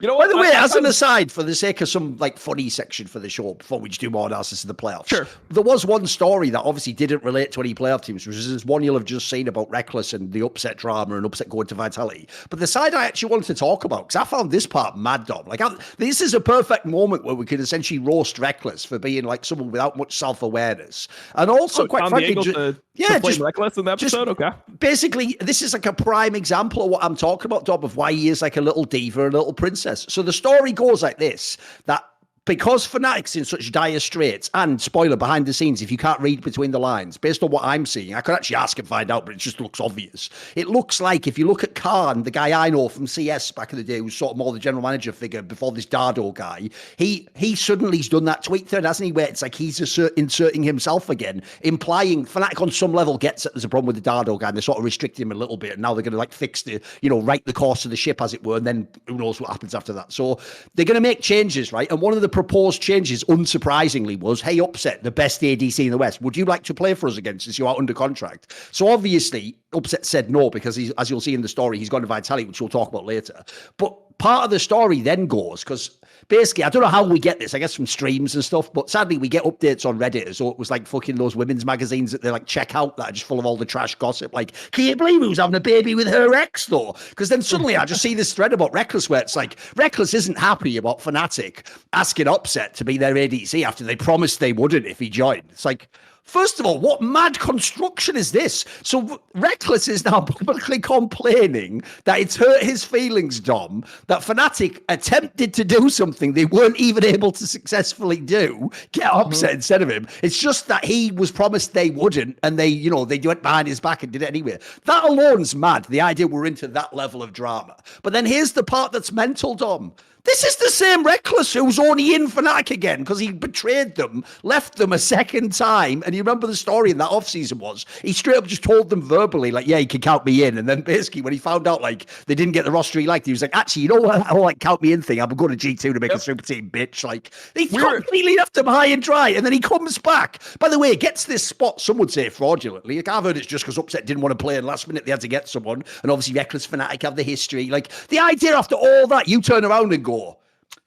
You know By what? the way, as an aside, for the sake of some like funny section for the show, before we just do more analysis of the playoffs, Sure. There was one story that obviously didn't relate to any playoff teams, which is this one you'll have just seen about Rekkles and the upset drama and upset going to Vitality. But the side I actually wanted to talk about, because I found this part mad, Dom. Like, this is a perfect moment where we could essentially roast Rekkles for being like someone without much self-awareness, and also quite frankly, just Rekkles in the episode. Okay, basically, this is like a prime example of what I'm talking about, Dom, of why he is like a little diva, a little princess. So the story goes like this, that because Fnatic's in such dire straits, and spoiler behind the scenes, if you can't read between the lines, based on what I'm seeing, I could actually ask and find out, but it just looks obvious. It looks like if you look at Khan, the guy I know from CS back in the day, who's sort of more the general manager figure before this Dardo guy, he suddenly's done that tweet thread, hasn't he, where it's like he's inserting himself again, implying Fnatic on some level gets that there's a problem with the Dardo guy, and they're sort of restricting him a little bit, and now they're going to like fix the, right the course of the ship, as it were, and then who knows what happens after that. So they're going to make changes, right? And one of the proposed changes, unsurprisingly, was, hey, Upset, the best ADC in the West, would you like to play for us again since you are under contract? So obviously, Upset said no, because he's, as you'll see in the story, he's gone to Vitality, which we'll talk about later. But part of the story then goes, because basically, I don't know how we get this, I guess from streams and stuff, but sadly we get updates on Reddit, so it was like fucking those women's magazines that they like check out that are just full of all the trash gossip, like, can you believe who's having a baby with her ex though? Because then suddenly I just see this thread about Rekkles where it's like, Rekkles isn't happy about Fnatic asking Upset to be their ADC after they promised they wouldn't if he joined. It's like, first of all, what mad construction is this? So Rekkles is now publicly complaining that it's hurt his feelings, Dom, that Fnatic attempted to do something they weren't even able to successfully do, get Upset instead of him. It's just that he was promised they wouldn't, and they went behind his back and did it anyway. That alone's mad, the idea we're into that level of drama. But then here's the part that's mental, Dom. This is the same Rekkles who's only in Fnatic again because he betrayed them, left them a second time. And you remember the story in that offseason was, he straight up just told them verbally, like, yeah, you can count me in. And then basically when he found out, like, they didn't get the roster he liked, he was like, actually, you know what, I'll like count me in thing. I'm going to G2 to make a super team, bitch. Like, he completely left him high and dry. And then he comes back. By the way, he gets this spot, some would say fraudulently. Like, I've heard it's just because Upset didn't want to play, and last minute they had to get someone. And obviously Rekkles, Fnatic have the history. Like, the idea after all that, you turn around and go,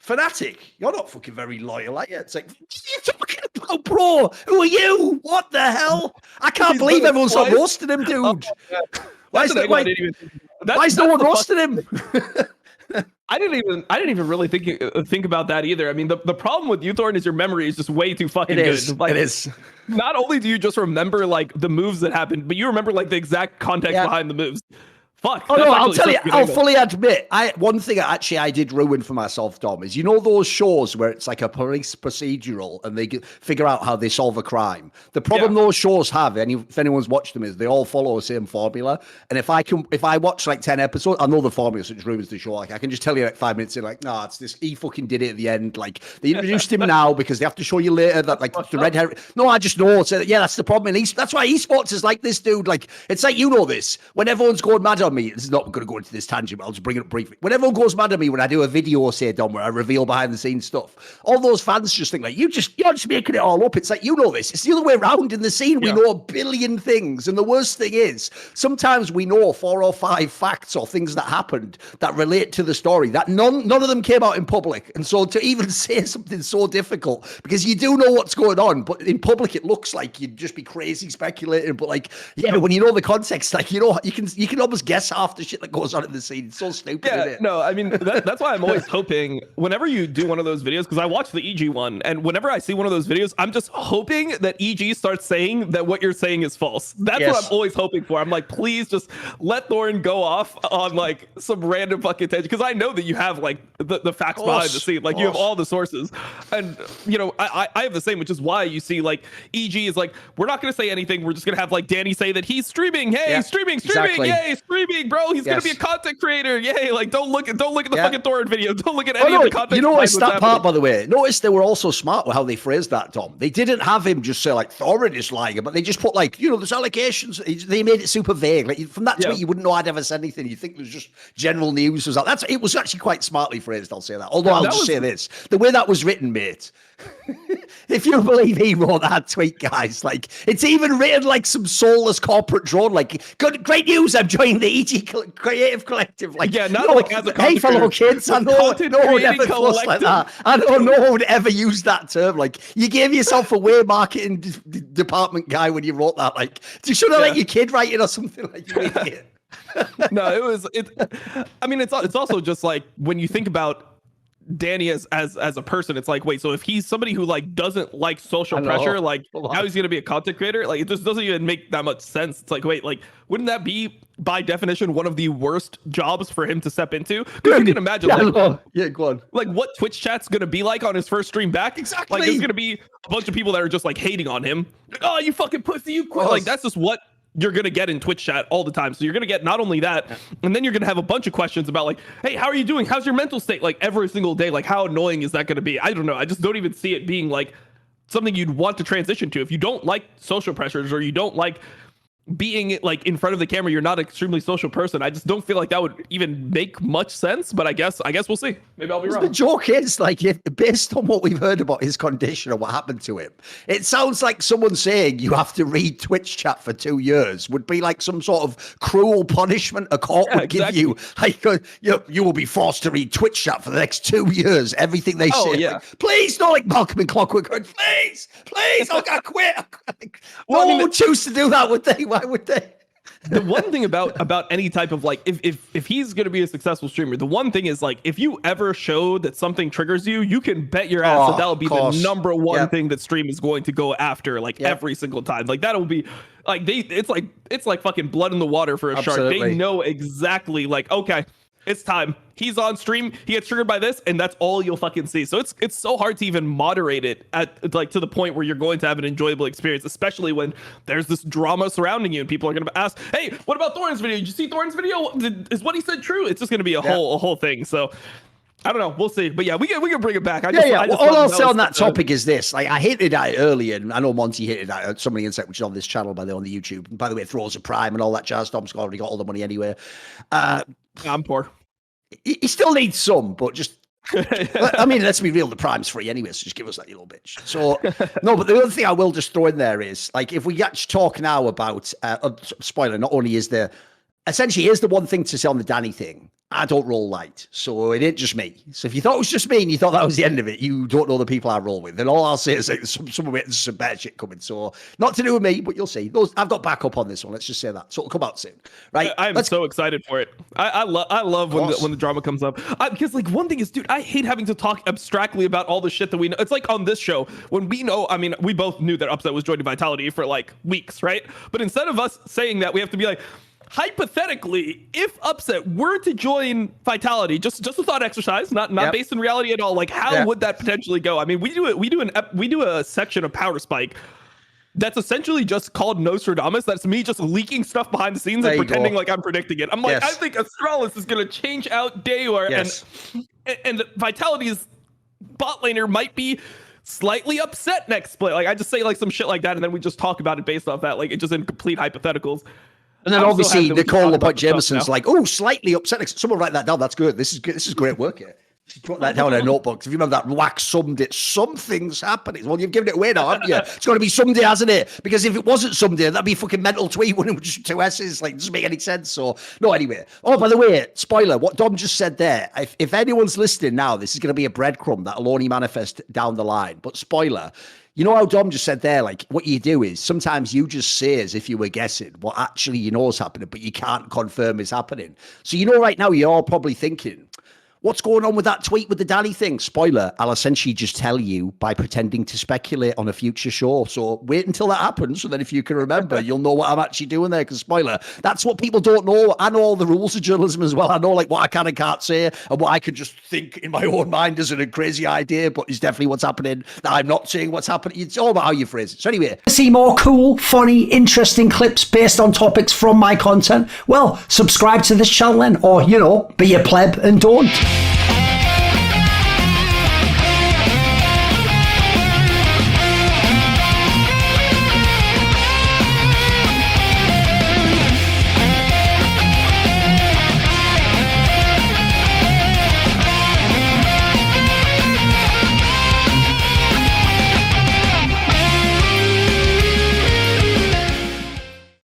Fnatic, you're not fucking very loyal, are you? It's like, what are you talking about, bro? Who are you? What the hell? I can't believe everyone's not roasting him, dude. Why is no one roasting him? I didn't even really think about that either. I mean, the problem with you, Thorin, is your memory is just way too fucking good. Like, it is. Not only do you just remember like the moves that happened, but you remember like the exact context behind the moves. Fuck. Oh no, I'll tell you, I'll fully admit, one thing I did ruin for myself, Dom, is those shows where it's like a police procedural and they figure out how they solve a crime. The problem those shows have, and if anyone's watched them, is they all follow the same formula. And if I watch like 10 episoepisodes, I know the formula, so it just ruins the show. Like, I can just tell you like 5 minutes in, like, nah, it's this, he fucking did it at the end. Like, they introduced him now because they have to show you later that like the red hair. No, I just know. So yeah, that's the problem. And that's why esports is like this, dude. Like, it's like, this, when everyone's going mad on me, this is not going to go into this tangent, but I'll just bring it up briefly. When everyone goes mad at me when I do a video, say, Dom, where I reveal behind the scenes stuff, all those fans just think like, you're just making it all up. It's like, this. It's the other way around in the scene. We know a billion things. And the worst thing is, sometimes we know 4 or 5 facts or things that happened that relate to the story that none of them came out in public. And so to even say something so difficult, because you do know what's going on, but in public it looks like you'd just be crazy speculating. But like, when you know the context, like, you can almost guess half the shit that goes on in the scene. It's so stupid, isn't it? No, I mean, that's why I'm always hoping whenever you do one of those videos, because I watched the EG one, and whenever I see one of those videos, I'm just hoping that EG starts saying that what you're saying is false. That's what I'm always hoping for. I'm like, please just let Thorin go off on like some random fucking tangent, because I know that you have like the facts behind the scene. Like, you have all the sources. And, I have the same, which is why you see like EG is like, we're not going to say anything. We're just going to have like Danny say that he's streaming. Hey, streaming. Exactly. Yay, streaming, bro. He's gonna be a content creator. Yay! Like, don't look at the fucking Thorin video. Don't look at any of the content. Notice that part, by the way. Notice they were also smart with how they phrased that, Tom. They didn't have him just say like Thorin is lying, but they just put like, there's allegations. They made it super vague. Like, from that tweet, you wouldn't know I'd ever said anything. You think there's just general news. It was actually quite smartly phrased. I'll say that. Although I'll just say this: the way that was written, mate. if you believe he wrote that tweet, guys, like it's even written like some soulless corporate drone. Like, good, great news! I'm joining the EG Creative Collective. Like, yeah, not like as a hey, fellow kids, I know no one would ever post like that. I know no one would ever use that term. Like, you gave yourself away, marketing department guy, when you wrote that. Like, you should have let your kid write it or something. Like, you idiot. No, I mean, it's also just like when you think about Danny as a person, it's like, wait, so if he's somebody who like doesn't like social pressure, like how he's gonna be a content creator? Like, it just doesn't even make that much sense. It's like, wait, like wouldn't that be by definition one of the worst jobs for him to step into? Because you can imagine, go on. Like what Twitch chat's gonna be like on his first stream back. Exactly. Like there's gonna be a bunch of people that are just like hating on him. Like, oh, you fucking pussy, you quit. Like that's just what you're going to get in Twitch chat all the time. So you're going to get not only that, and then you're going to have a bunch of questions about like, hey, how are you doing? How's your mental state? Like every single day, like how annoying is that going to be? I don't know. I just don't even see it being like something you'd want to transition to. If you don't like social pressures or you don't like being like in front of the camera, you're not an extremely social person. I just don't feel like that would even make much sense, but I guess we'll see. Maybe I'll be wrong. The joke is like, based on what we've heard about his condition and what happened to him, it sounds like someone saying you have to read Twitch chat for 2 years would be like some sort of cruel punishment a court would give you. Like, you will be forced to read Twitch chat for the next 2 years. Everything they say. Yeah. Like, please, not like Malcolm and Clockwork. Please, I'll quit. No one would choose to do that, would they? Why would they? The one thing about any type of like, if he's going to be a successful streamer, the one thing is like, if you ever show that something triggers you, you can bet your ass that'll be the number one thing that stream is going to go after, like every single time. Like that'll be like it's like fucking blood in the water for a shark. They know exactly like, okay, it's time. He's on stream. He gets triggered by this, and that's all you'll fucking see. So it's so hard to even moderate it at like to the point where you're going to have an enjoyable experience, especially when there's this drama surrounding you, and people are going to ask, "Hey, what about Thorin's video? Did you see Thorin's video? Is what he said true?" It's just going to be a whole thing. So I don't know. We'll see. But yeah, we can bring it back. All I'll say on that topic is this: like I hinted at it earlier, and I know Monty hinted at it. Somebody Insight, which is on this channel, by the way, on the YouTube. And by the way, it throws a prime and all that jazz. Tom's already got all the money anyway. I'm poor. He still needs some, but just, I mean, let's be real, the Prime's free anyway, so just give us that, you little bitch. So, no, but the other thing I will just throw in there is, like, if we get to talk now about, spoiler, not only is there, essentially, here's the one thing to say on the Danny thing. I don't roll light, so it ain't just me. So if you thought it was just me and you thought that was the end of it, you don't know the people I roll with. Then all I'll say is like, some bad shit coming. So not to do with me, but you'll see. I've got backup on this one. Let's just say that. So it'll come out soon, right? I'm so excited for it. I love when the drama comes up. Because like one thing is, dude, I hate having to talk abstractly about all the shit that we know. It's like on this show when we know. I mean, we both knew that Upset was joining Vitality for like weeks, right? But instead of us saying that, we have to be like, hypothetically, if Upset were to join Vitality, just a thought exercise, not based in reality at all, like how would that potentially go? I mean, we do a section of Power Spike that's essentially just called Nostradamus. That's me just leaking stuff behind the scenes and pretending like I'm predicting it. I'm like, I think Astralis is going to change out Dayor, and Vitality's bot laner might be slightly upset next split. Like I just say like some shit like that, and then we just talk about it based off that. Like it just in complete hypotheticals. And then obviously Nicole Jameson's like, oh, slightly upset. Someone write that down. That's good. This is great work here. Put that down in a notebook. If you remember that wax summed it, something's happening. Well, you've given it away now, haven't you? It's got to be someday, hasn't it? Because if it wasn't someday, that'd be a fucking mental tweet, wouldn't it? Just 2 S's. Like, doesn't make any sense. So, no, anyway. Oh, by the way, spoiler, what Dom just said there, if anyone's listening now, this is going to be a breadcrumb that'll only manifest down the line. But spoiler, you know how Dom just said there, like, what you do is sometimes you just say as if you were guessing what actually you know is happening, but you can't confirm is happening. So, you know, right now, you're all probably thinking, what's going on with that tweet with the Danny thing? Spoiler, I'll essentially just tell you by pretending to speculate on a future show. So wait until that happens. So then if you can remember, you'll know what I'm actually doing there. Because spoiler, that's what people don't know. I know all the rules of journalism as well. I know like what I can and can't say and what I could just think in my own mind as a crazy idea, but it's definitely what's happening. That I'm not saying what's happening. It's all about how you phrase it. So anyway. See more cool, funny, interesting clips based on topics from my content? Well, subscribe to this channel then, or, you know, be a pleb and don't.